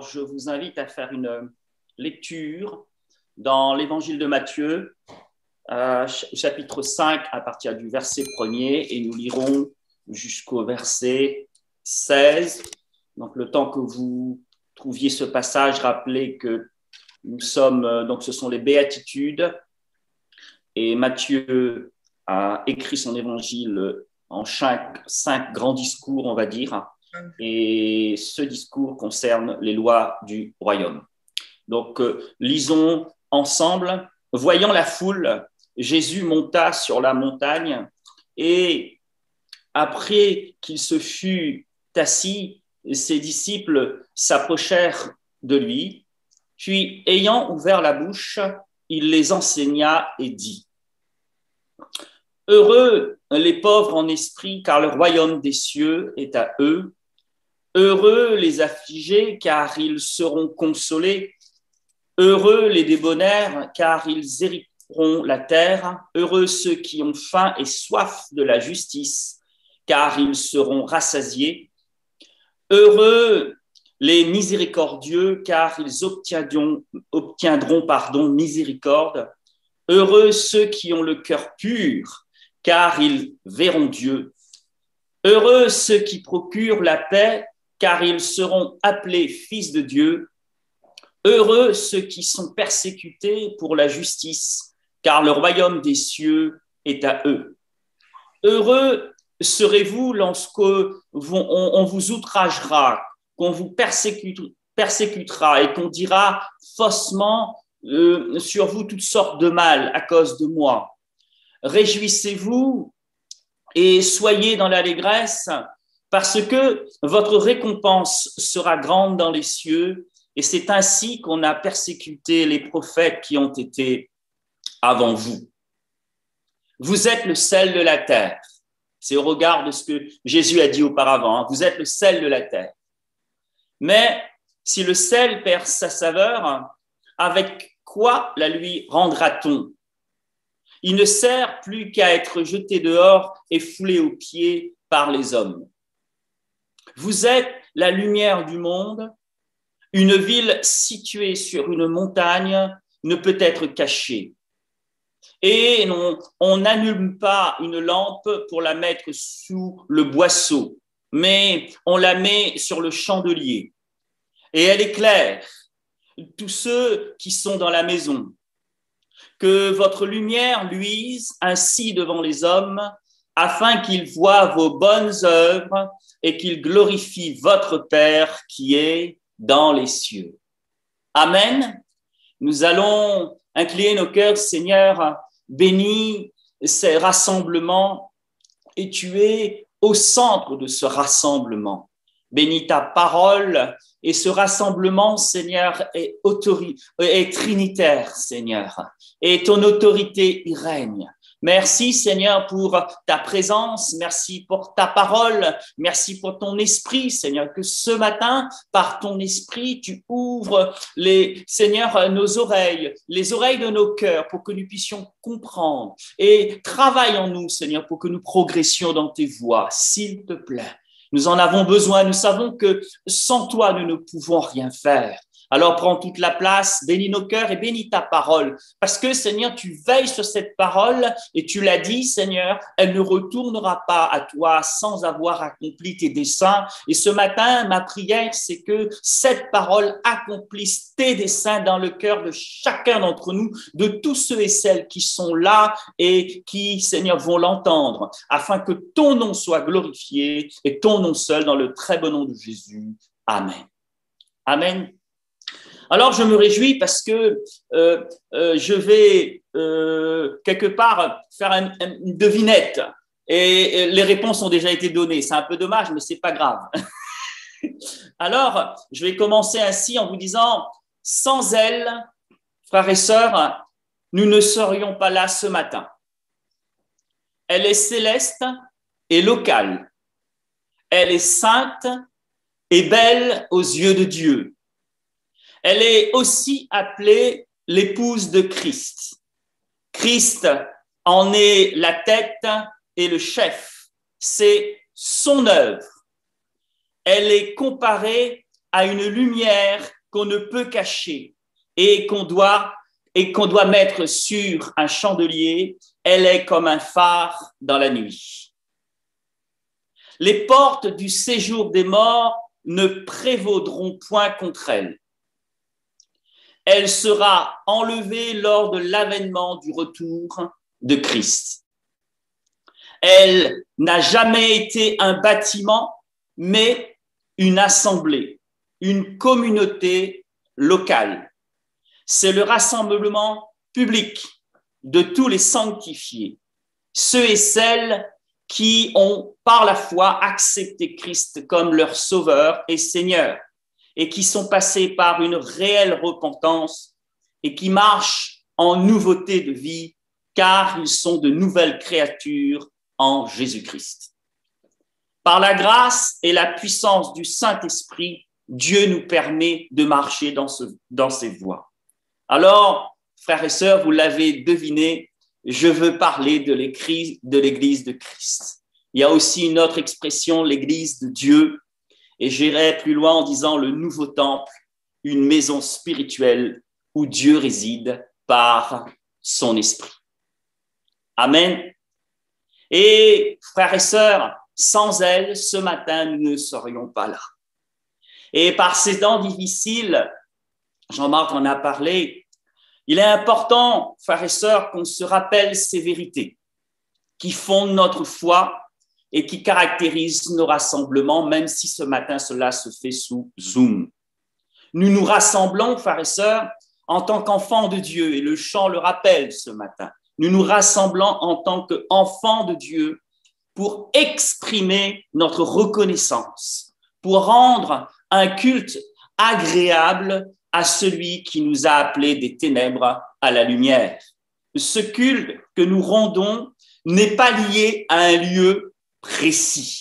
Je vous invite à faire une lecture dans l'évangile de Matthieu, chapitre 5, à partir du verset 1er, et nous lirons jusqu'au verset 16. Donc, le temps que vous trouviez ce passage, rappelez que nous sommes, donc ce sont les béatitudes, et Matthieu a écrit son évangile en cinq grands discours, on va dire. Et ce discours concerne les lois du royaume. Donc, lisons ensemble. Voyant la foule, Jésus monta sur la montagne et après qu'il se fut assis, ses disciples s'approchèrent de lui. Puis, ayant ouvert la bouche, il les enseigna et dit : Heureux les pauvres en esprit, car le royaume des cieux est à eux. Heureux les affligés, car ils seront consolés. Heureux les débonnaires, car ils hériteront la terre. Heureux ceux qui ont faim et soif de la justice, car ils seront rassasiés. Heureux les miséricordieux, car ils obtiendront miséricorde. Heureux ceux qui ont le cœur pur, car ils verront Dieu. Heureux ceux qui procurent la paix, car ils seront appelés fils de Dieu. Heureux ceux qui sont persécutés pour la justice, car le royaume des cieux est à eux. Heureux serez-vous lorsqu'on vous outragera, qu'on vous persécutera et qu'on dira faussement sur vous toutes sortes de mal à cause de moi. Réjouissez-vous et soyez dans l'allégresse, parce que votre récompense sera grande dans les cieux, et c'est ainsi qu'on a persécuté les prophètes qui ont été avant vous. Vous êtes le sel de la terre. C'est au regard de ce que Jésus a dit auparavant. Vous êtes le sel de la terre. Mais si le sel perd sa saveur, avec quoi la lui rendra-t-on ? Il ne sert plus qu'à être jeté dehors et foulé aux pieds par les hommes. Vous êtes la lumière du monde. Une ville située sur une montagne ne peut être cachée. Et on n'allume pas une lampe pour la mettre sous le boisseau, mais on la met sur le chandelier. Et elle éclaire tous ceux qui sont dans la maison. Que votre lumière luise ainsi devant les hommes, afin qu'ils voient vos bonnes œuvres et qu'ils glorifient votre Père qui est dans les cieux. Amen. Nous allons incliner nos cœurs, Seigneur, bénis ces rassemblements et tu es au centre de ce rassemblement. Bénis ta parole et ce rassemblement, Seigneur, est trinitaire, Seigneur, et ton autorité y règne. Merci, Seigneur, pour ta présence. Merci pour ta parole. Merci pour ton esprit, Seigneur, que ce matin, par ton esprit, tu ouvres Seigneur, nos oreilles, les oreilles de nos cœurs pour que nous puissions comprendre et travaille en nous, Seigneur, pour que nous progressions dans tes voies, s'il te plaît. Nous en avons besoin. Nous savons que sans toi, nous ne pouvons rien faire. Alors, prends toute la place, bénis nos cœurs et bénis ta parole. Parce que, Seigneur, tu veilles sur cette parole et tu l'as dit, Seigneur, elle ne retournera pas à toi sans avoir accompli tes desseins. Et ce matin, ma prière, c'est que cette parole accomplisse tes desseins dans le cœur de chacun d'entre nous, de tous ceux et celles qui sont là et qui, Seigneur, vont l'entendre, afin que ton nom soit glorifié et ton nom seul dans le très beau nom de Jésus. Amen. Amen. Alors, je me réjouis parce que je vais quelque part faire une devinette et les réponses ont déjà été données. C'est un peu dommage, mais c'est pas grave. Alors, je vais commencer ainsi en vous disant, sans elle, frères et sœurs, nous ne serions pas là ce matin. Elle est céleste et locale. Elle est sainte et belle aux yeux de Dieu. Elle est aussi appelée l'épouse de Christ. Christ en est la tête et le chef. C'est son œuvre. Elle est comparée à une lumière qu'on ne peut cacher et qu'on doit mettre sur un chandelier. Elle est comme un phare dans la nuit. Les portes du séjour des morts ne prévaudront point contre elle. Elle sera enlevée lors de l'avènement du retour de Christ. Elle n'a jamais été un bâtiment, mais une assemblée, une communauté locale. C'est le rassemblement public de tous les sanctifiés, ceux et celles qui ont par la foi accepté Christ comme leur sauveur et Seigneur et qui sont passés par une réelle repentance et qui marchent en nouveauté de vie car ils sont de nouvelles créatures en Jésus-Christ. Par la grâce et la puissance du Saint-Esprit, Dieu nous permet de marcher dans ces voies. Alors, frères et sœurs, vous l'avez deviné, je veux parler de l'Église de Christ. Il y a aussi une autre expression, l'Église de Dieu, et j'irai plus loin en disant le nouveau temple, une maison spirituelle où Dieu réside par son esprit. Amen. Et frères et sœurs, sans elle, ce matin, nous ne serions pas là. Et par ces temps difficiles, Jean-Marc en a parlé, il est important, frères et sœurs, qu'on se rappelle ces vérités qui fondent notre foi et qui caractérisent nos rassemblements, même si ce matin, cela se fait sous Zoom. Nous nous rassemblons, frères et sœurs, en tant qu'enfants de Dieu, et le chant le rappelle ce matin. Nous nous rassemblons en tant qu'enfants de Dieu pour exprimer notre reconnaissance, pour rendre un culte agréable à celui qui nous a appelés des ténèbres à la lumière. Ce culte que nous rendons n'est pas lié à un lieu précis.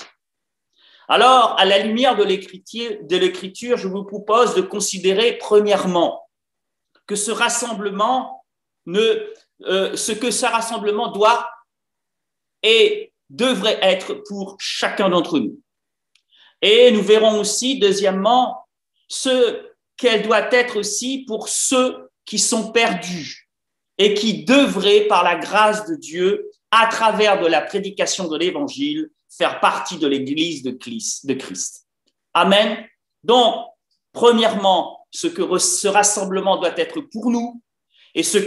Alors, à la lumière de l'Écriture, je vous propose de considérer premièrement que ce rassemblement doit et devrait être pour chacun d'entre nous. Et nous verrons aussi, deuxièmement, ce qu'elle doit être aussi pour ceux qui sont perdus et qui devraient, par la grâce de Dieu, à travers de la prédication de l'Évangile, faire partie de l'Église de Christ. Amen. Donc, premièrement, ce que ce rassemblement doit être pour nous et ce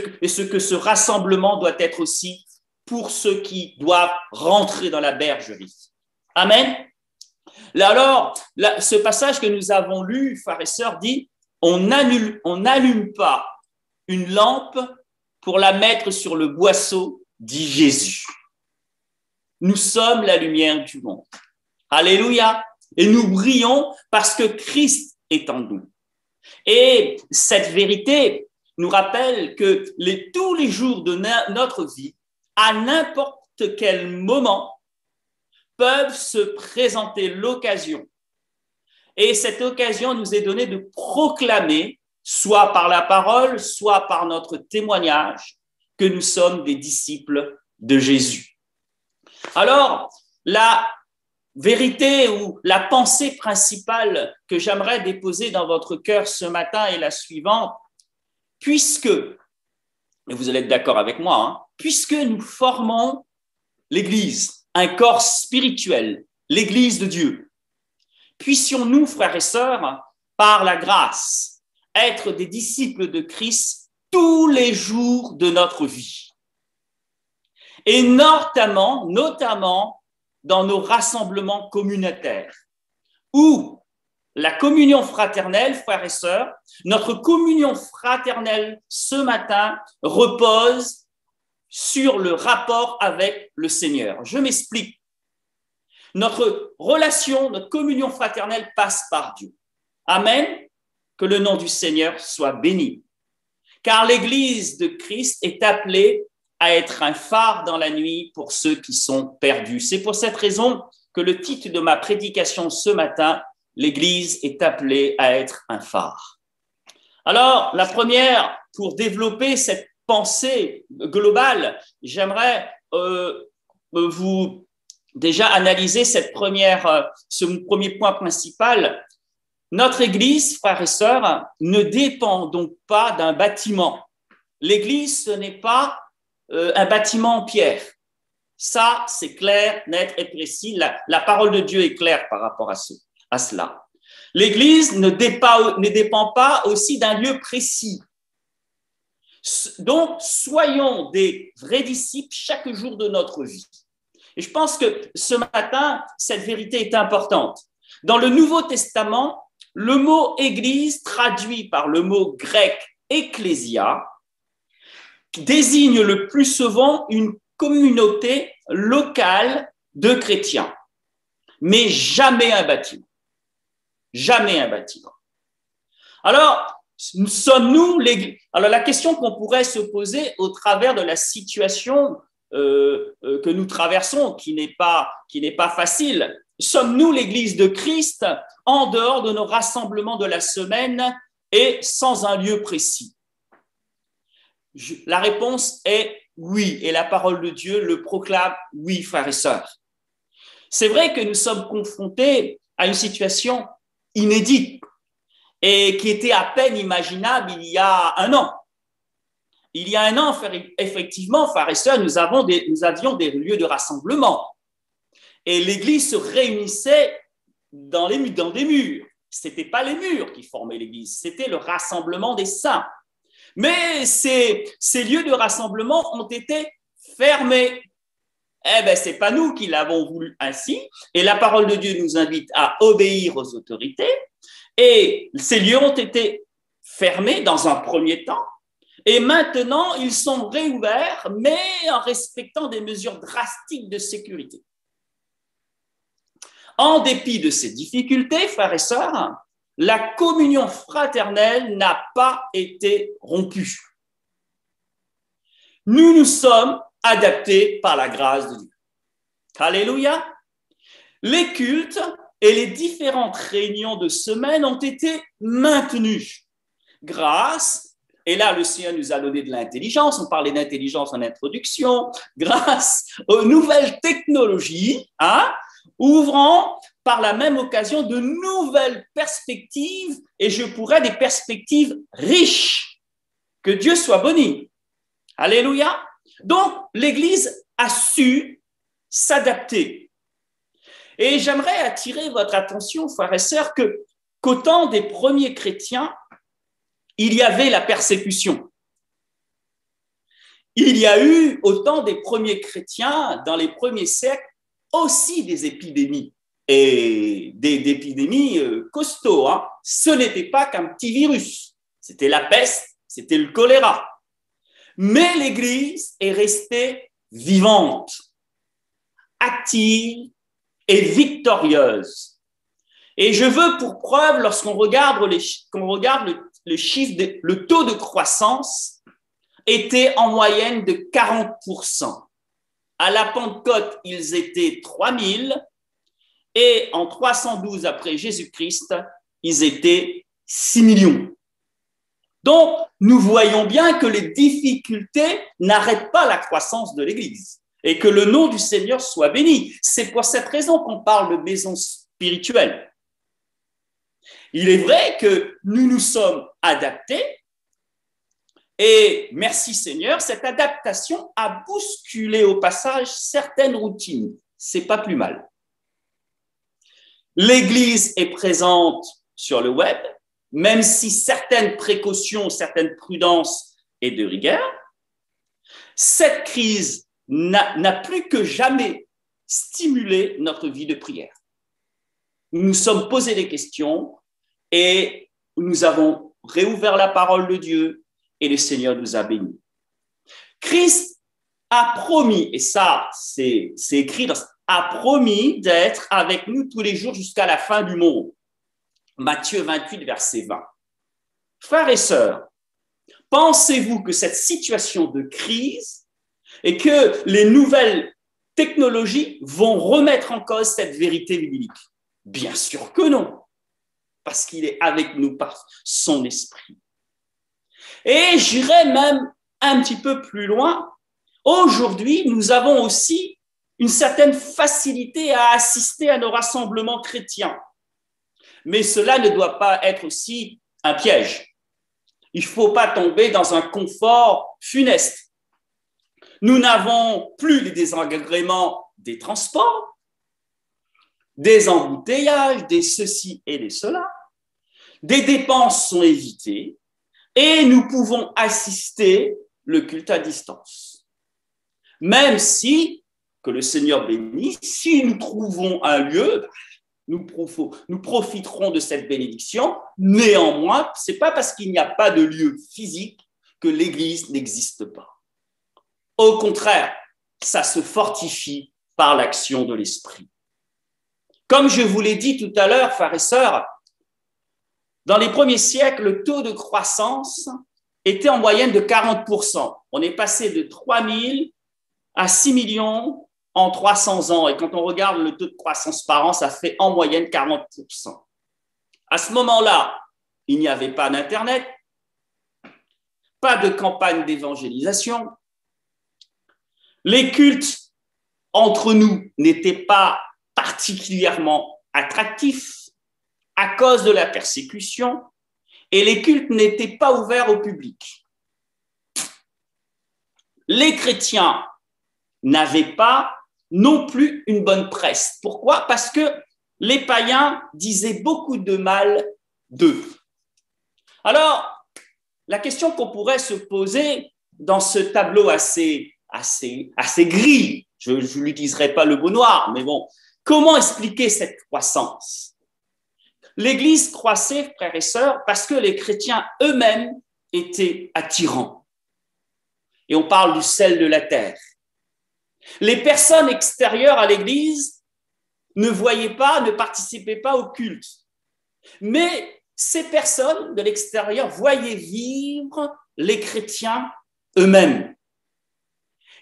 que ce rassemblement doit être aussi pour ceux qui doivent rentrer dans la bergerie. Amen. Ce passage que nous avons lu, frères et sœurs, dit « On n'allume pas une lampe pour la mettre sur le boisseau, dit Jésus. Nous sommes la lumière du monde. Alléluia. Et nous brillons parce que Christ est en nous. Et cette vérité nous rappelle que tous les jours de notre vie, à n'importe quel moment, peuvent se présenter l'occasion. Et cette occasion nous est donnée de proclamer, soit par la parole, soit par notre témoignage, que nous sommes des disciples de Jésus. Alors, la vérité ou la pensée principale que j'aimerais déposer dans votre cœur ce matin est la suivante. Puisque, et vous allez être d'accord avec moi, puisque nous formons l'Église, un corps spirituel, l'Église de Dieu, puissions-nous, frères et sœurs, par la grâce, être des disciples de Christ tous les jours de notre vie. Et notamment dans nos rassemblements communautaires, où la communion fraternelle, frères et sœurs, notre communion fraternelle ce matin repose sur le rapport avec le Seigneur. Je m'explique. Notre relation, notre communion fraternelle passe par Dieu. Amen. Que le nom du Seigneur soit béni. Car l'Église de Christ est appelée à être un phare dans la nuit pour ceux qui sont perdus. C'est pour cette raison que le titre de ma prédication ce matin, l'Église est appelée à être un phare. Alors, la première, pour développer cette pensée globale, j'aimerais vous déjà analyser ce premier point principal. Notre Église, frères et sœurs, ne dépend donc pas d'un bâtiment. L'Église, ce n'est pas un bâtiment en pierre. Ça, c'est clair, net et précis. La parole de Dieu est claire par rapport à cela. L'Église ne dépend pas aussi d'un lieu précis. Donc, soyons des vrais disciples chaque jour de notre vie. Et je pense que ce matin, cette vérité est importante. Dans le Nouveau Testament, le mot église, traduit par le mot grec ecclésia, désigne le plus souvent une communauté locale de chrétiens, mais jamais un bâtiment. Jamais un bâtiment. Alors, sommes-nous l'église? Alors, la question qu'on pourrait se poser au travers de la situation que nous traversons, qui n'est pas facile, sommes-nous l'Église de Christ en dehors de nos rassemblements de la semaine et sans un lieu précis? La réponse est oui, et la parole de Dieu le proclame oui, frères et sœurs. C'est vrai que nous sommes confrontés à une situation inédite et qui était à peine imaginable il y a un an. Il y a un an, effectivement, frères et sœurs, nous avions des lieux de rassemblement. Et l'Église se réunissait dans des murs. Ce n'était pas les murs qui formaient l'Église, c'était le rassemblement des saints. Mais ces lieux de rassemblement ont été fermés. Eh bien, ce n'est pas nous qui l'avons voulu ainsi. Et la parole de Dieu nous invite à obéir aux autorités. Et ces lieux ont été fermés dans un premier temps. Et maintenant, ils sont réouverts, mais en respectant des mesures drastiques de sécurité. En dépit de ces difficultés, frères et sœurs, la communion fraternelle n'a pas été rompue. Nous nous sommes adaptés par la grâce de Dieu. Alléluia! Les cultes et les différentes réunions de semaine ont été maintenues grâce. Et là, le Seigneur nous a donné de l'intelligence. On parlait d'intelligence en introduction. Grâce aux nouvelles technologies, ouvrant par la même occasion de nouvelles perspectives, et je pourrais des perspectives riches. Que Dieu soit béni. Alléluia. Donc, l'Église a su s'adapter. Et j'aimerais attirer votre attention, frères et sœurs, qu'au temps des premiers chrétiens, il y avait la persécution. Il y a eu, au temps des premiers chrétiens, dans les premiers siècles, aussi des épidémies. Et des épidémies costauds. Ce n'était pas qu'un petit virus. C'était la peste, c'était le choléra. Mais l'Église est restée vivante, active et victorieuse. Et je veux pour preuve, lorsqu'on regarde le chiffre, le taux de croissance était en moyenne de 40%. À la Pentecôte, ils étaient 3000 et en 312 après Jésus-Christ, ils étaient 6 millions. Donc, nous voyons bien que les difficultés n'arrêtent pas la croissance de l'Église et que le nom du Seigneur soit béni. C'est pour cette raison qu'on parle de maison spirituelle. Il est vrai que nous nous sommes adaptés et merci Seigneur, cette adaptation a bousculé au passage certaines routines. C'est pas plus mal. L'Église est présente sur le web, même si certaines précautions, certaines prudences et de rigueur. Cette crise n'a plus que jamais stimulé notre vie de prière. Nous nous sommes posé des questions et nous avons réouvert la parole de Dieu et le Seigneur nous a bénis. Christ a promis, et ça c'est écrit, a promis d'être avec nous tous les jours jusqu'à la fin du monde. Matthieu 28, verset 20. Frères et sœurs, pensez-vous que cette situation de crise et que les nouvelles technologies vont remettre en cause cette vérité biblique? Bien sûr que non, parce qu'il est avec nous par son esprit. Et j'irai même un petit peu plus loin. Aujourd'hui, nous avons aussi une certaine facilité à assister à nos rassemblements chrétiens. Mais cela ne doit pas être aussi un piège. Il ne faut pas tomber dans un confort funeste. Nous n'avons plus les désagréments des transports, des embouteillages, des ceci et des cela. Des dépenses sont évitées et nous pouvons assister le culte à distance. Même si, que le Seigneur bénisse, si nous trouvons un lieu, nous profiterons de cette bénédiction. Néanmoins, ce n'est pas parce qu'il n'y a pas de lieu physique que l'Église n'existe pas. Au contraire, ça se fortifie par l'action de l'Esprit. Comme je vous l'ai dit tout à l'heure, frères et sœurs, dans les premiers siècles, le taux de croissance était en moyenne de 40%. On est passé de 3 000 à 6 millions en 300 ans. Et quand on regarde le taux de croissance par an, ça fait en moyenne 40%. À ce moment-là, il n'y avait pas d'Internet, pas de campagne d'évangélisation. Les cultes entre nous n'étaient pas particulièrement attractifs à cause de la persécution et les cultes n'étaient pas ouverts au public. Les chrétiens n'avaient pas non plus une bonne presse. Pourquoi? Parce que les païens disaient beaucoup de mal d'eux. Alors, la question qu'on pourrait se poser dans ce tableau assez gris, je n'utiliserai pas le mot noir, mais bon, comment expliquer cette croissance? L'Église croissait, frères et sœurs, parce que les chrétiens eux-mêmes étaient attirants. Et on parle du sel de la terre. Les personnes extérieures à l'Église ne voyaient pas, ne participaient pas au culte. Mais ces personnes de l'extérieur voyaient vivre les chrétiens eux-mêmes.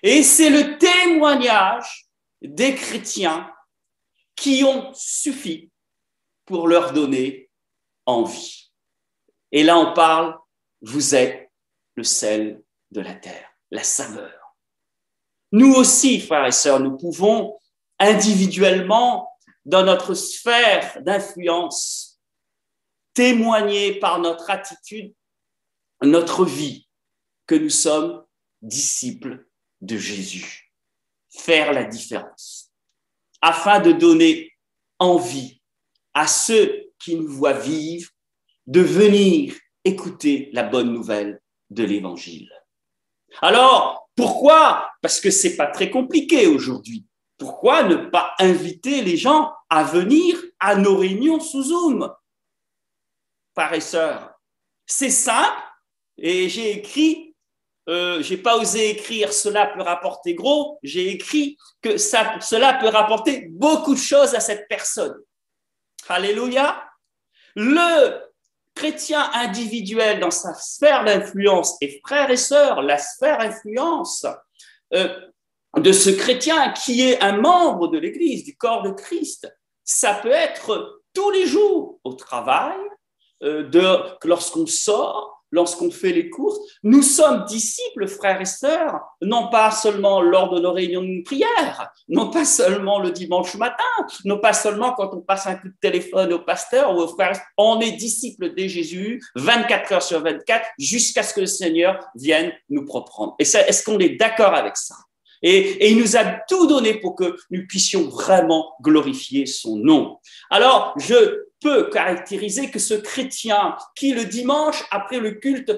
Et c'est le témoignage des chrétiens qui ont suffi pour leur donner envie. Et là, on parle, vous êtes le sel de la terre, la saveur. Nous aussi, frères et sœurs, nous pouvons individuellement, dans notre sphère d'influence, témoigner par notre attitude, notre vie, que nous sommes disciples de Jésus. Faire la différence, afin de donner envie à ceux qui nous voient vivre de venir écouter la bonne nouvelle de l'Évangile. Alors, pourquoi? Parce que c'est pas très compliqué aujourd'hui. Pourquoi ne pas inviter les gens à venir à nos réunions sous Zoom? Frères et sœurs, c'est simple et j'ai écrit, j'ai pas osé écrire cela peut rapporter gros, j'ai écrit que cela peut rapporter beaucoup de choses à cette personne. Alléluia. Le chrétien individuel dans sa sphère d'influence, et frères et sœurs, la sphère d'influence de ce chrétien qui est un membre de l'Église, du corps de Christ, ça peut être tous les jours au travail, lorsqu'on sort, lorsqu'on fait les courses. Nous sommes disciples, frères et sœurs, non pas seulement lors de nos réunions de prière, non pas seulement le dimanche matin, non pas seulement quand on passe un coup de téléphone au pasteur ou aux frères. On est disciples de Jésus 24 heures sur 24 jusqu'à ce que le Seigneur vienne nous reprendre. Et est-ce qu'on est d'accord avec ça? Et il nous a tout donné pour que nous puissions vraiment glorifier son nom. Alors, je peux caractériser que ce chrétien qui, le dimanche, après le culte,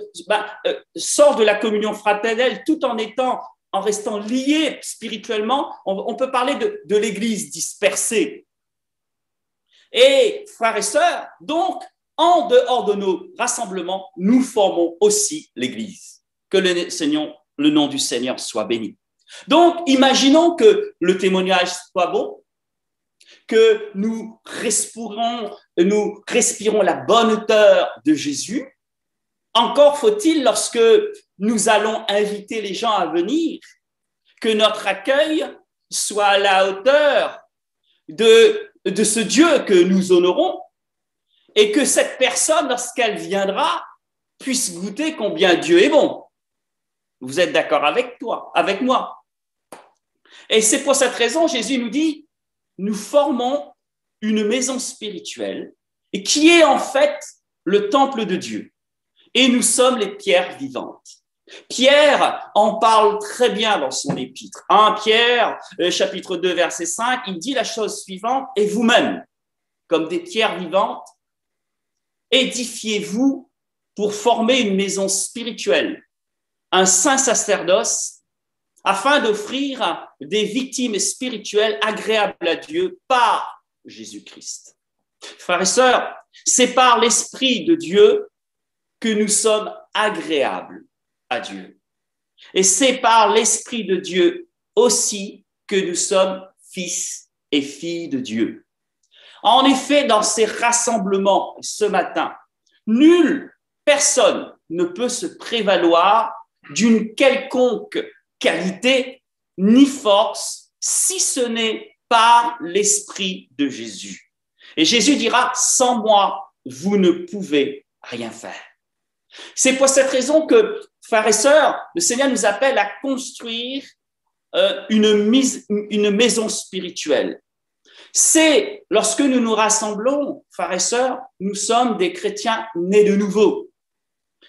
sort de la communion fraternelle tout en restant lié spirituellement, on peut parler de l'Église dispersée. Et, frères et sœurs, donc, en dehors de nos rassemblements, nous formons aussi l'Église. Que le nom du Seigneur soit béni. Donc, imaginons que le témoignage soit bon, que nous respirons la bonne odeur de Jésus. Encore faut-il, lorsque nous allons inviter les gens à venir, que notre accueil soit à la hauteur de ce Dieu que nous honorons et que cette personne, lorsqu'elle viendra, puisse goûter combien Dieu est bon. Vous êtes d'accord avec moi? Et c'est pour cette raison, Jésus nous dit, nous formons une maison spirituelle et qui est en fait le temple de Dieu. Et nous sommes les pierres vivantes. Pierre en parle très bien dans son épître. 1 Pierre, chapitre 2, verset 5, il dit la chose suivante, « Et vous-même, comme des pierres vivantes, édifiez-vous pour former une maison spirituelle, un saint sacerdoce, afin d'offrir des victimes spirituelles agréables à Dieu par Jésus-Christ. » Frères et sœurs, c'est par l'Esprit de Dieu que nous sommes agréables à Dieu. Et c'est par l'Esprit de Dieu aussi que nous sommes fils et filles de Dieu. En effet, dans ces rassemblements ce matin, nulle personne ne peut se prévaloir d'une quelconque qualité ni force, si ce n'est par l'Esprit de Jésus. Et Jésus dira, sans moi, vous ne pouvez rien faire. C'est pour cette raison que, frères et sœurs, le Seigneur nous appelle à construire une maison spirituelle. C'est lorsque nous nous rassemblons, frères et sœurs, nous sommes des chrétiens nés de nouveau.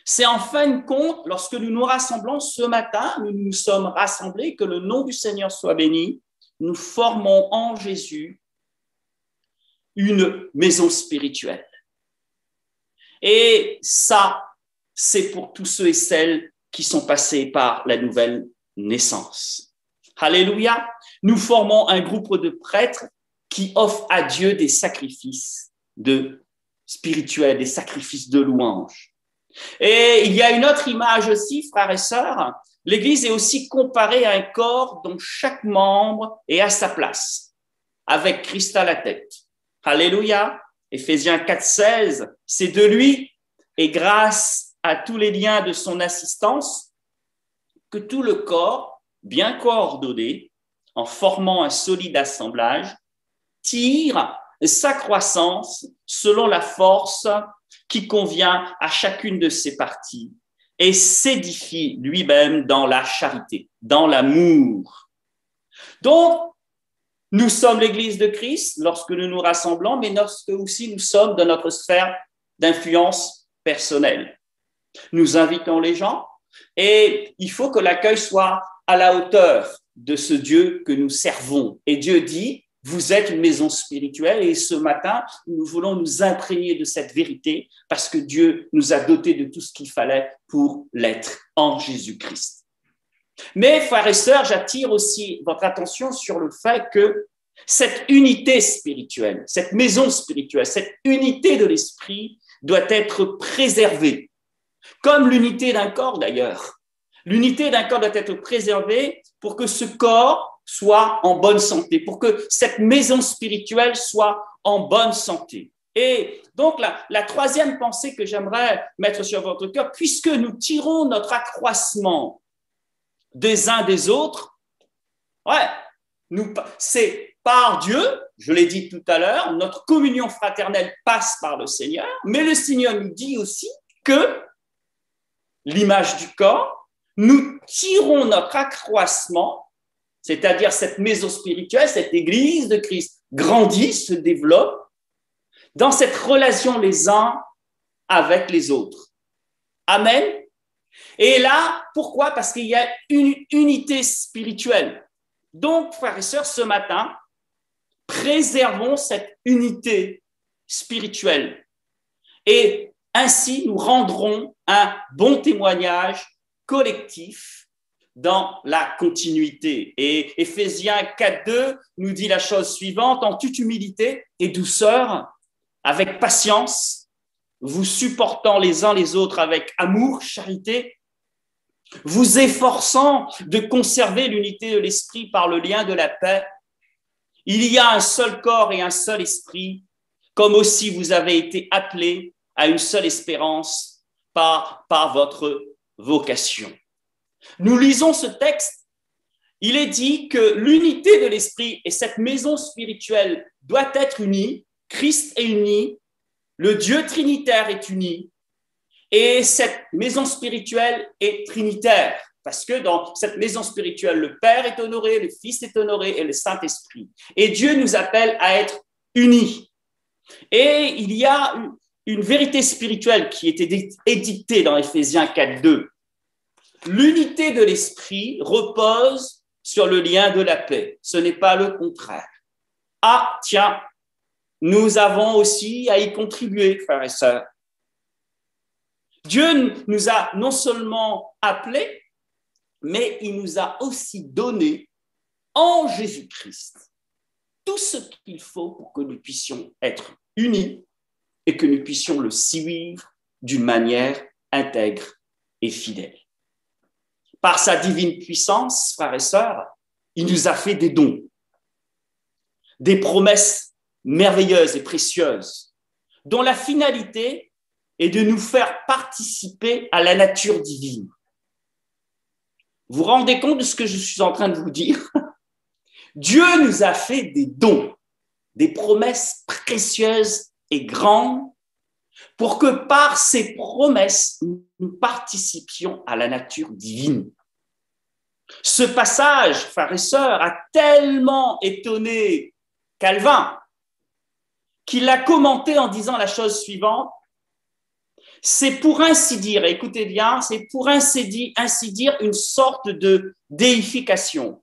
C'est en fin de compte, lorsque nous nous rassemblons ce matin, nous nous sommes rassemblés, que le nom du Seigneur soit béni, nous formons en Jésus une maison spirituelle. Et ça, c'est pour tous ceux et celles qui sont passés par la nouvelle naissance. Alléluia. Nous formons un groupe de prêtres qui offrent à Dieu des sacrifices spirituels, des sacrifices de louange. Et il y a une autre image aussi, frères et sœurs. L'Église est aussi comparée à un corps dont chaque membre est à sa place, avec Christ à la tête. Alléluia. Éphésiens 4,16, c'est de lui et grâce à tous les liens de son assistance que tout le corps, bien coordonné, en formant un solide assemblage, tire sa croissance selon la force qui convient à chacune de ses parties et s'édifie lui-même dans la charité, dans l'amour. Donc, nous sommes l'Église de Christ lorsque nous nous rassemblons, mais lorsque aussi nous sommes dans notre sphère d'influence personnelle. Nous invitons les gens et il faut que l'accueil soit à la hauteur de ce Dieu que nous servons. Et Dieu dit, vous êtes une maison spirituelle et ce matin, nous voulons nous imprégner de cette vérité parce que Dieu nous a dotés de tout ce qu'il fallait pour l'être en Jésus-Christ. Mais, frères et sœurs, j'attire aussi votre attention sur le fait que cette unité spirituelle, cette maison spirituelle, cette unité de l'esprit doit être préservée. Comme l'unité d'un corps d'ailleurs. L'unité d'un corps doit être préservée pour que ce corps soit en bonne santé, pour que cette maison spirituelle soit en bonne santé. Et donc, la troisième pensée que j'aimerais mettre sur votre cœur, puisque nous tirons notre accroissement des uns des autres, c'est par Dieu, je l'ai dit tout à l'heure, notre communion fraternelle passe par le Seigneur, mais le Seigneur nous dit aussi que l'image du corps, nous tirons notre accroissement, c'est-à-dire cette maison spirituelle, cette Église de Christ grandit, se développe dans cette relation les uns avec les autres. Amen. Et là, pourquoi? Parce qu'il y a une unité spirituelle. Donc, frères et sœurs, ce matin, préservons cette unité spirituelle. Et ainsi, nous rendrons un bon témoignage collectif dans la continuité. Et Éphésiens 4,2 nous dit la chose suivante, en toute humilité et douceur, avec patience, vous supportant les uns les autres avec amour, charité, vous efforçant de conserver l'unité de l'esprit par le lien de la paix. Il y a un seul corps et un seul esprit, comme aussi vous avez été appelés à une seule espérance par votre vocation. Nous lisons ce texte, il est dit que l'unité de l'esprit et cette maison spirituelle doit être unie, Christ est uni, le Dieu trinitaire est uni, et cette maison spirituelle est trinitaire, parce que dans cette maison spirituelle, le Père est honoré, le Fils est honoré et le Saint-Esprit. Et Dieu nous appelle à être unis. Et il y a une vérité spirituelle qui était édictée dans Éphésiens 4.2. L'unité de l'esprit repose sur le lien de la paix. Ce n'est pas le contraire. Ah, tiens, nous avons aussi à y contribuer, frères et sœurs. Dieu nous a non seulement appelés, mais il nous a aussi donné en Jésus-Christ tout ce qu'il faut pour que nous puissions être unis et que nous puissions le suivre d'une manière intègre et fidèle. Par sa divine puissance, frères et sœurs, il nous a fait des dons, des promesses merveilleuses et précieuses, dont la finalité est de nous faire participer à la nature divine. Vous vous rendez compte de ce que je suis en train de vous dire? Dieu nous a fait des dons, des promesses précieuses et grandes, pour que par ces promesses, nous participions à la nature divine. Ce passage, frères et sœurs, a tellement étonné Calvin qu'il l'a commenté en disant la chose suivante: c'est pour ainsi dire, écoutez bien, c'est pour ainsi dire une sorte de déification,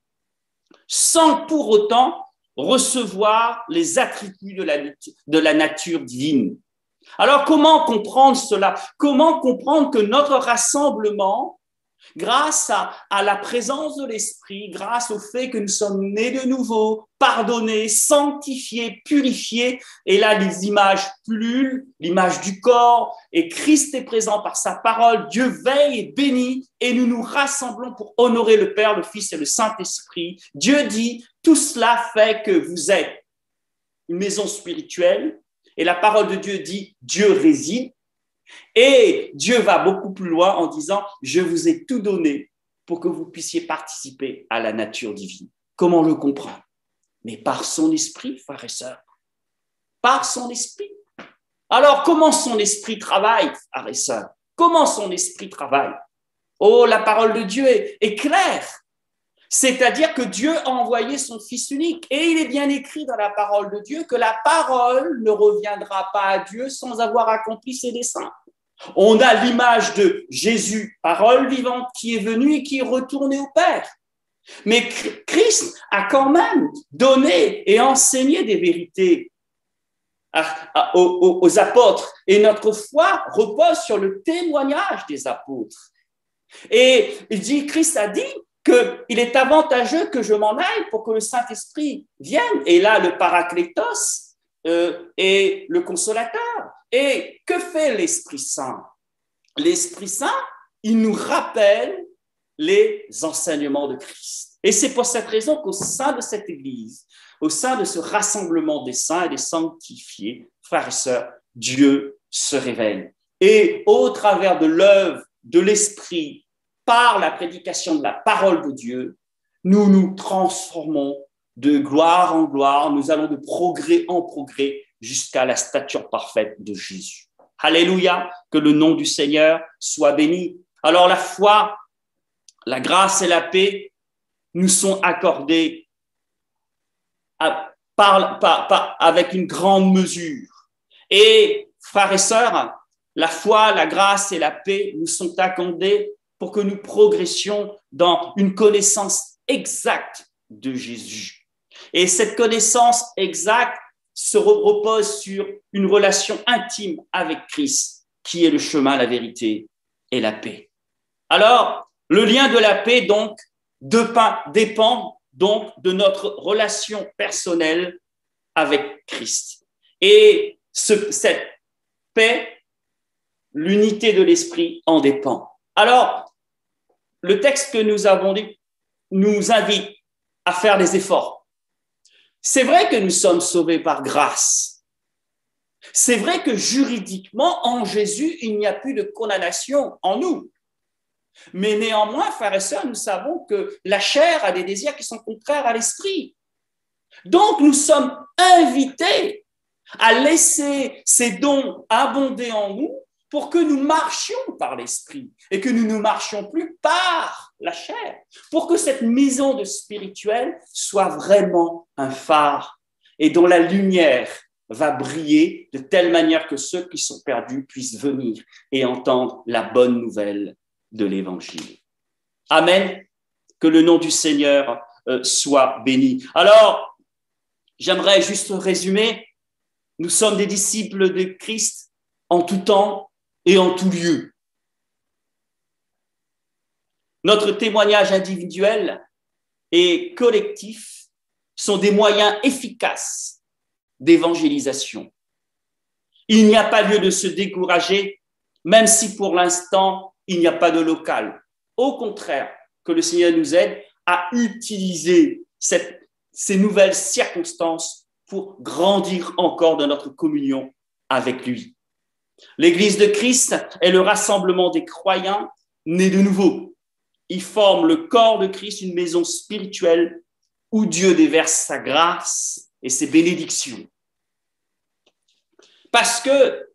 sans pour autant recevoir les attributs de la nature divine. Alors, comment comprendre cela? Comment comprendre que notre rassemblement, grâce à la présence de l'Esprit, grâce au fait que nous sommes nés de nouveau, pardonnés, sanctifiés, purifiés, et là, les images pullulent, l'image du corps, et Christ est présent par sa parole, Dieu veille et bénit, et nous nous rassemblons pour honorer le Père, le Fils et le Saint-Esprit. Dieu dit, tout cela fait que vous êtes une maison spirituelle, et la parole de Dieu dit, Dieu réside. Et Dieu va beaucoup plus loin en disant, je vous ai tout donné pour que vous puissiez participer à la nature divine. Comment le comprendre? Mais par son esprit, frères et sœurs. Par son esprit. Alors, comment son esprit travaille, frères et sœurs? Comment son esprit travaille? Oh, la parole de Dieu est claire. C'est-à-dire que Dieu a envoyé son Fils unique. Et il est bien écrit dans la parole de Dieu que la parole ne reviendra pas à Dieu sans avoir accompli ses desseins. On a l'image de Jésus, parole vivante, qui est venu et qui est retourné au Père. Mais Christ a quand même donné et enseigné des vérités aux apôtres. Et notre foi repose sur le témoignage des apôtres. Et Christ a dit qu'il est avantageux que je m'en aille pour que le Saint-Esprit vienne. Et là, le Paraclétos est le consolateur. Et que fait l'Esprit Saint? L'Esprit Saint, il nous rappelle les enseignements de Christ. Et c'est pour cette raison qu'au sein de cette Église, au sein de ce rassemblement des saints et des sanctifiés, frères et sœurs, Dieu se révèle. Et au travers de l'œuvre de l'Esprit, par la prédication de la parole de Dieu, nous nous transformons de gloire en gloire, nous allons de progrès en progrès jusqu'à la stature parfaite de Jésus. Alléluia, que le nom du Seigneur soit béni. Alors la foi, la grâce et la paix nous sont accordées avec une grande mesure. Et frères et sœurs, la foi, la grâce et la paix nous sont accordées pour que nous progressions dans une connaissance exacte de Jésus. Et cette connaissance exacte se repose sur une relation intime avec Christ, qui est le chemin, la vérité et la paix. Alors, le lien de la paix, donc, dépend donc de notre relation personnelle avec Christ. Et cette paix, l'unité de l'esprit en dépend. Alors, le texte que nous avons dit nous invite à faire des efforts. C'est vrai que nous sommes sauvés par grâce. C'est vrai que juridiquement, en Jésus, il n'y a plus de condamnation en nous. Mais néanmoins, frères et sœurs, nous savons que la chair a des désirs qui sont contraires à l'esprit. Donc, nous sommes invités à laisser ces dons abonder en nous pour que nous marchions par l'esprit et que nous ne marchions plus par la chair, pour que cette maison de spirituel soit vraiment un phare et dont la lumière va briller de telle manière que ceux qui sont perdus puissent venir et entendre la bonne nouvelle de l'Évangile. Amen. Que le nom du Seigneur soit béni. Alors, j'aimerais juste résumer. Nous sommes des disciples de Christ en tout temps et en tout lieu. Notre témoignage individuel et collectif sont des moyens efficaces d'évangélisation. Il n'y a pas lieu de se décourager, même si pour l'instant, il n'y a pas de local. Au contraire, que le Seigneur nous aide à utiliser ces nouvelles circonstances pour grandir encore dans notre communion avec lui. L'Église de Christ est le rassemblement des croyants nés de nouveau. Ils forment le corps de Christ, une maison spirituelle où Dieu déverse sa grâce et ses bénédictions. Parce que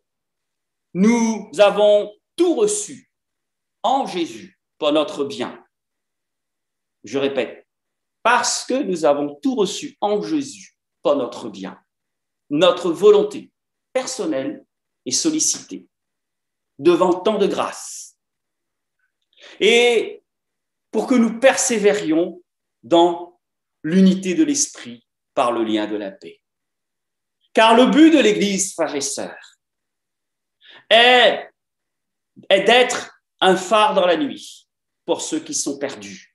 nous avons tout reçu en Jésus pour notre bien. Je répète, parce que nous avons tout reçu en Jésus pour notre bien, notre volonté personnelle est sollicitée devant tant de grâce. Et pour que nous persévérions dans l'unité de l'esprit par le lien de la paix. Car le but de l'Église, frères et sœurs, est d'être un phare dans la nuit pour ceux qui sont perdus.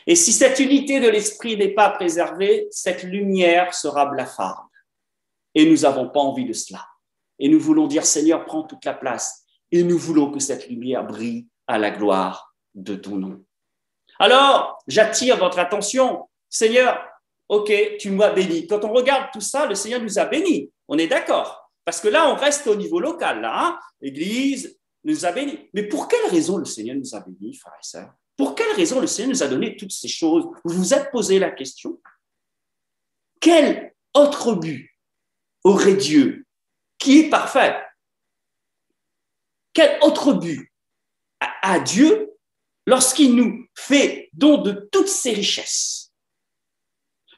Et si cette unité de l'esprit n'est pas préservée, cette lumière sera blafarde. Et nous n'avons pas envie de cela. Et nous voulons dire, Seigneur, prends toute la place. Et nous voulons que cette lumière brille à la gloire de ton nom. Alors, j'attire votre attention. Seigneur, ok, tu m'as béni. Quand on regarde tout ça, le Seigneur nous a bénis. On est d'accord. Parce que là, on reste au niveau local. Là, hein. L'Église nous a bénis. Mais pour quelle raison le Seigneur nous a bénis, frères et sœurs? Pour quelle raison le Seigneur nous a donné toutes ces choses? Vous vous êtes posé la question. Quel autre but aurait Dieu, qui est parfait? Quel autre but a Dieu lorsqu'il nous fait don de toutes ses richesses,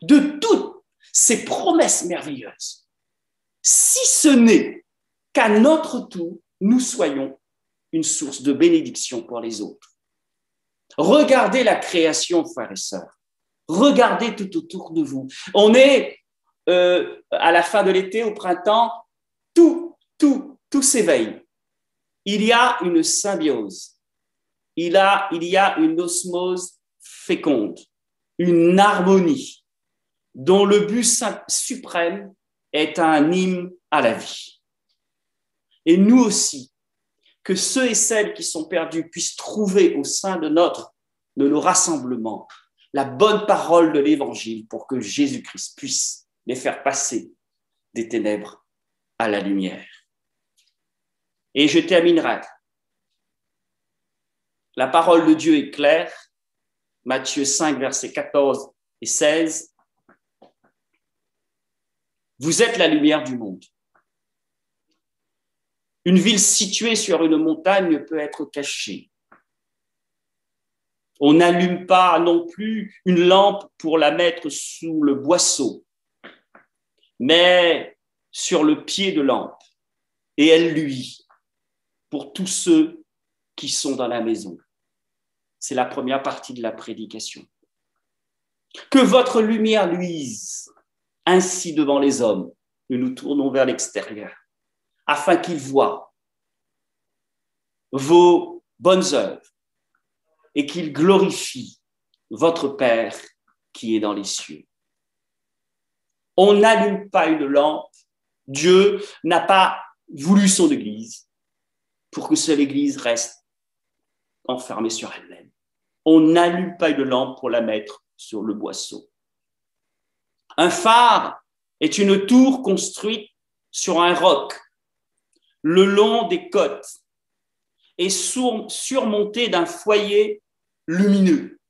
de toutes ses promesses merveilleuses, si ce n'est qu'à notre tour, nous soyons une source de bénédiction pour les autres? Regardez la création, frères et sœurs. Regardez tout autour de vous. On est à la fin de l'été, au printemps, tout s'éveille. Il y a une symbiose. Il y a une osmose féconde, une harmonie dont le but suprême est un hymne à la vie. Et nous aussi, que ceux et celles qui sont perdus puissent trouver au sein de nos rassemblements la bonne parole de l'Évangile pour que Jésus-Christ puisse les faire passer des ténèbres à la lumière. Et je terminerai. La parole de Dieu est claire. Matthieu 5, versets 14 et 16. Vous êtes la lumière du monde. Une ville située sur une montagne peut être cachée. On n'allume pas non plus une lampe pour la mettre sous le boisseau, mais sur le pied de lampe. Et elle luit pour tous ceux qui sont dans la maison. C'est la première partie de la prédication. Que votre lumière luise ainsi devant les hommes. Nous nous tournons vers l'extérieur, afin qu'ils voient vos bonnes œuvres et qu'ils glorifient votre Père qui est dans les cieux. On n'allume pas une lampe. Dieu n'a pas voulu son Église pour que seule Église reste enfermée sur elle-même. On n'allume pas une lampe pour la mettre sur le boisseau. Un phare est une tour construite sur un roc, le long des côtes, et surmontée d'un foyer lumineux.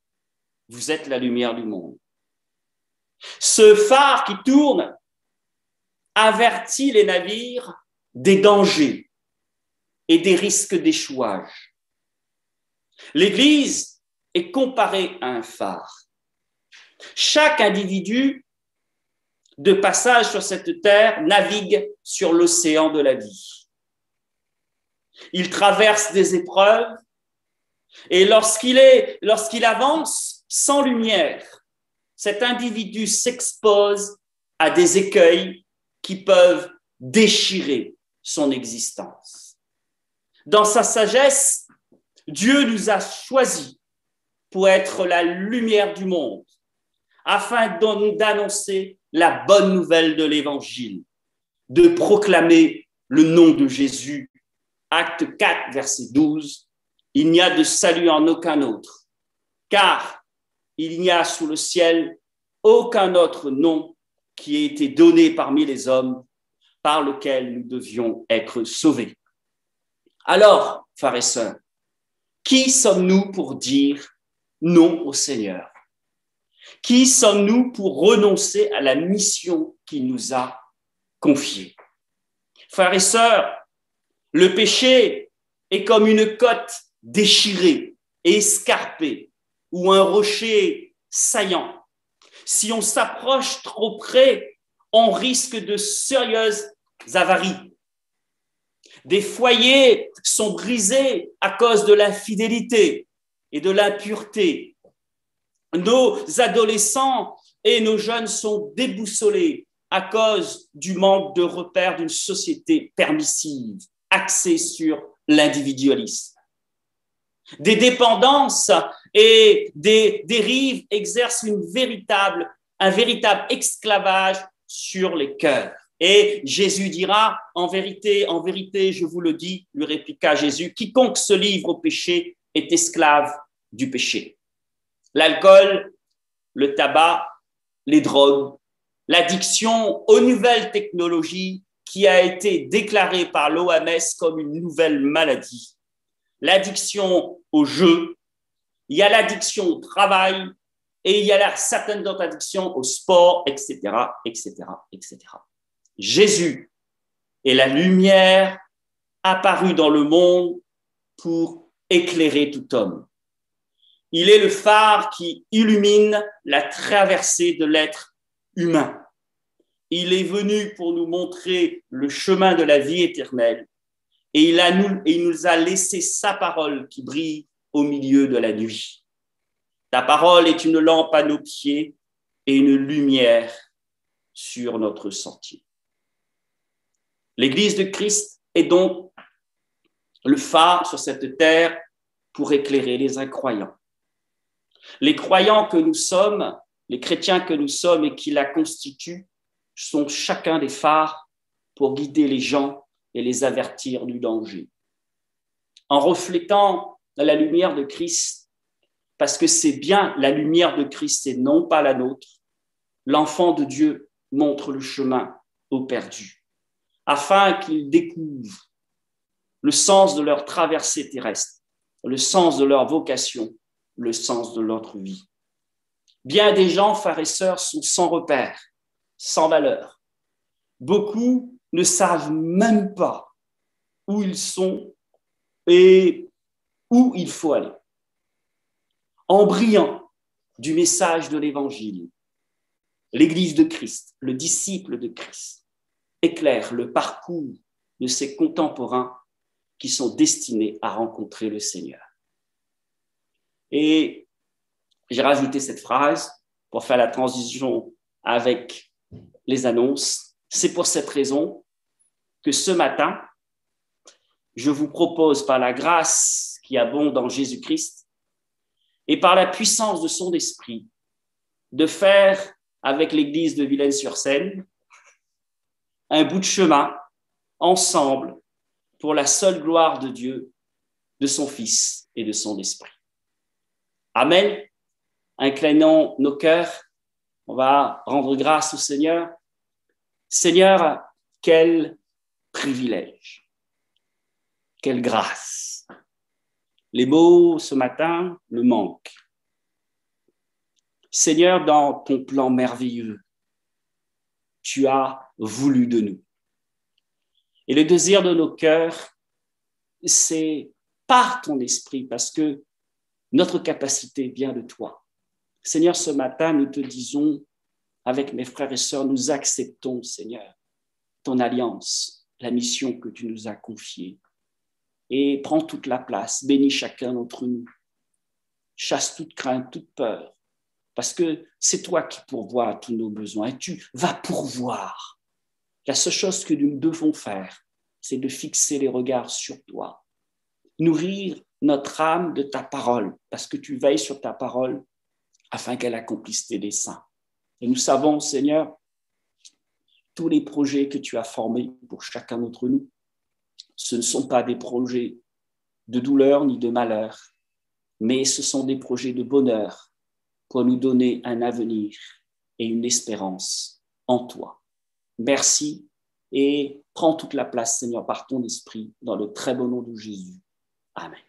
Vous êtes la lumière du monde. Ce phare qui tourne avertit les navires des dangers et des risques d'échouage. L'Église est comparée à un phare. Chaque individu de passage sur cette terre, navigue sur l'océan de la vie. Il traverse des épreuves et lorsqu'il avance sans lumière, cet individu s'expose à des écueils qui peuvent déchirer son existence. Dans sa sagesse, Dieu nous a choisis pour être la lumière du monde, afin d'annoncer la bonne nouvelle de l'Évangile, de proclamer le nom de Jésus. Acte 4, verset 12, « Il n'y a de salut en aucun autre, car il n'y a sous le ciel aucun autre nom qui ait été donné parmi les hommes par lequel nous devions être sauvés. » Alors, frères et sœurs, qui sommes-nous pour dire non au Seigneur? Qui sommes-nous pour renoncer à la mission qu'il nous a confiée? Frères et sœurs, le péché est comme une côte déchirée et escarpée ou un rocher saillant. Si on s'approche trop près, on risque de sérieuses avaries. Des foyers sont brisés à cause de l'infidélité et de l'impureté. Nos adolescents et nos jeunes sont déboussolés à cause du manque de repères d'une société permissive, axée sur l'individualisme. Des dépendances et des dérives exercent un véritable esclavage sur les cœurs. Et Jésus dira, en vérité, je vous le dis, lui répliqua Jésus, quiconque se livre au péché est esclave du péché. L'alcool, le tabac, les drogues, l'addiction aux nouvelles technologies qui a été déclarée par l'OMS comme une nouvelle maladie. L'addiction au jeu, il y a l'addiction au travail et il y a certaines autres addictions au sport, etc., etc., etc. Jésus est la lumière apparue dans le monde pour éclairer tout homme. Il est le phare qui illumine la traversée de l'être humain. Il est venu pour nous montrer le chemin de la vie éternelle et il nous a laissé sa parole qui brille au milieu de la nuit. Ta parole est une lampe à nos pieds et une lumière sur notre sentier. L'Église de Christ est donc le phare sur cette terre pour éclairer les incroyants. Les croyants que nous sommes, les chrétiens que nous sommes et qui la constituent, sont chacun des phares pour guider les gens et les avertir du danger. En reflétant la lumière de Christ, parce que c'est bien la lumière de Christ et non pas la nôtre, l'enfant de Dieu montre le chemin aux perdus, afin qu'ils découvrent le sens de leur traversée terrestre, le sens de leur vocation, le sens de notre vie. Bien des gens, frères et sœurs, sont sans repère, sans valeur. Beaucoup ne savent même pas où ils sont et où il faut aller. En brillant du message de l'Évangile, l'Église de Christ, le disciple de Christ, éclaire le parcours de ses contemporains qui sont destinés à rencontrer le Seigneur. Et j'ai rajouté cette phrase pour faire la transition avec les annonces. C'est pour cette raison que ce matin, je vous propose par la grâce qui abonde en Jésus-Christ et par la puissance de son esprit de faire avec l'Église de Villennes-sur-Seine un bout de chemin ensemble pour la seule gloire de Dieu, de son Fils et de son Esprit. Amen. Inclinons nos cœurs, on va rendre grâce au Seigneur. Seigneur, quel privilège, quelle grâce. Les mots ce matin me manquent. Seigneur, dans ton plan merveilleux, tu as voulu de nous. Et le désir de nos cœurs, c'est par ton esprit, parce que notre capacité vient de toi. Seigneur, ce matin, nous te disons, avec mes frères et sœurs, nous acceptons, Seigneur, ton alliance, la mission que tu nous as confiée. Et prends toute la place, bénis chacun d'entre nous. Chasse toute crainte, toute peur, parce que c'est toi qui pourvois à tous nos besoins et tu vas pourvoir. La seule chose que nous devons faire, c'est de fixer les regards sur toi. Nourrir notre âme de ta parole, parce que tu veilles sur ta parole afin qu'elle accomplisse tes desseins. Et nous savons, Seigneur, tous les projets que tu as formés pour chacun d'entre nous, ce ne sont pas des projets de douleur ni de malheur, mais ce sont des projets de bonheur pour nous donner un avenir et une espérance en toi. Merci et prends toute la place, Seigneur, par ton esprit, dans le très beau nom de Jésus. Amen.